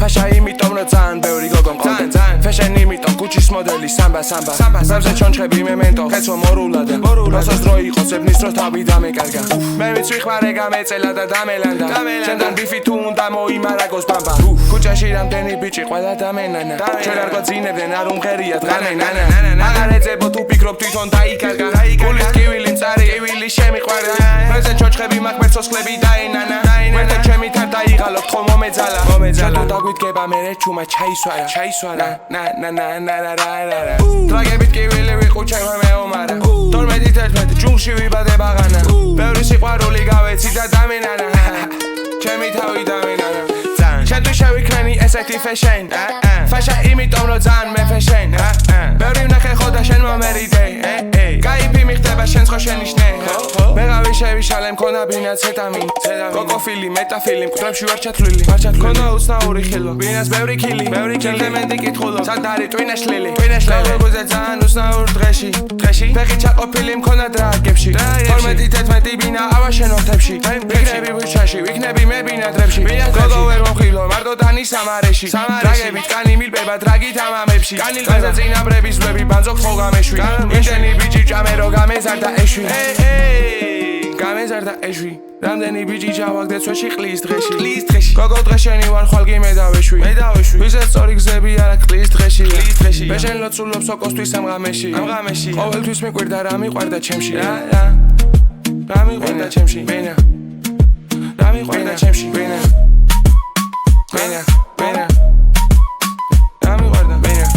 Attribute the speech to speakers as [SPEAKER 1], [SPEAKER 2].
[SPEAKER 1] ფაშა იმიტომ რომ ძალიან ბევრი გოგო მყავდა Fashion იმიტომ კუჩის მოდელი სამბა Სამზე ჩონჩხები მემენტო ხეცო მორულა და როსოს დრო იყო ცებნის დრო თავი დამეკარგა მე ვიცი ხმარე გამეწელა და დამელანდა შენთან ბიფი თუ უნდა მოიმარაგოს ბამბა კუჩაში რამდენი ბიჭი ყველა დამენანა ჩვენ არ გვაძინებდნენ არ უმღერია დღანე ნანა აღარ ეძებო თუ ფიქრობ თვითონ დაიკარგა გულის კივილი მწარი ივილი შემიყვარა მეზე ჩონჩხები მაგმერცოსკლები დაენანა მერტე ჩემი თან დაიღალო თხო მომეძალა შეთო დაგვიდგება მერე ჩუმა ჩაისვარა დრაგებით კივილი ვიყუჩება მეომარა 12-11 ჯუნში ვიბადე ბაღანა ბევრი სიყვარული გავეცი და დამენანა ჩემი თავი დამენანა შენთვის შევიქნენი ესეთი fashion ფაშა იმიტომ რომ ძალიან მე fashion ბევრი ვნახე ხო და შენ მომერიდე კაიფი მიხდება შენს ხო შენიშნე მეღავი შევიშალე მქონდა ბინა ცეტამინ კოკოფილი მეტაფილი მკვდრებში ვარ ჩათვლილი მქონდა უცნაური ხილო ბინას ბევრი კილი დემენდი კითხულობ სად არის ტვინაშლილი გოგოზე ძალიან უცნაურ დღეში ფეხი ჩაყოფილი მქონდა დრაგებში 12-11 ბინა ავაშენო თებში ვიქნები ბუჩაში ვიქნები მე ბინადრებში გოგო ვერ მომხილო მარტო დანი სამარეში დრაგებით კანი მილბება დრაგით ამამებში კანილბაზე წინაბრების ვლები ბანძოქ ხო გამეშვი იმდენი ბიჭი ჭამერო გამეზარდა ეშვი გამეზარდა ეშვი რამდენი ბიჭი ჩავაგდე წვეში ყლის დღეში გოგო დღეშენი ვარ ხვალგი მე დავეშვი ვისაც სწორი გზები არა ყლის დღეში ბეშენ ლოცულობ სოკოსთვის ამ ღამეში ყოველთვის მიყვირდა რა მიყვარდა ჩემში რა მიყვარდა ჩემში ბენა რა მიყვარდა ჩემში ბენა რა მიყვარდა ბენა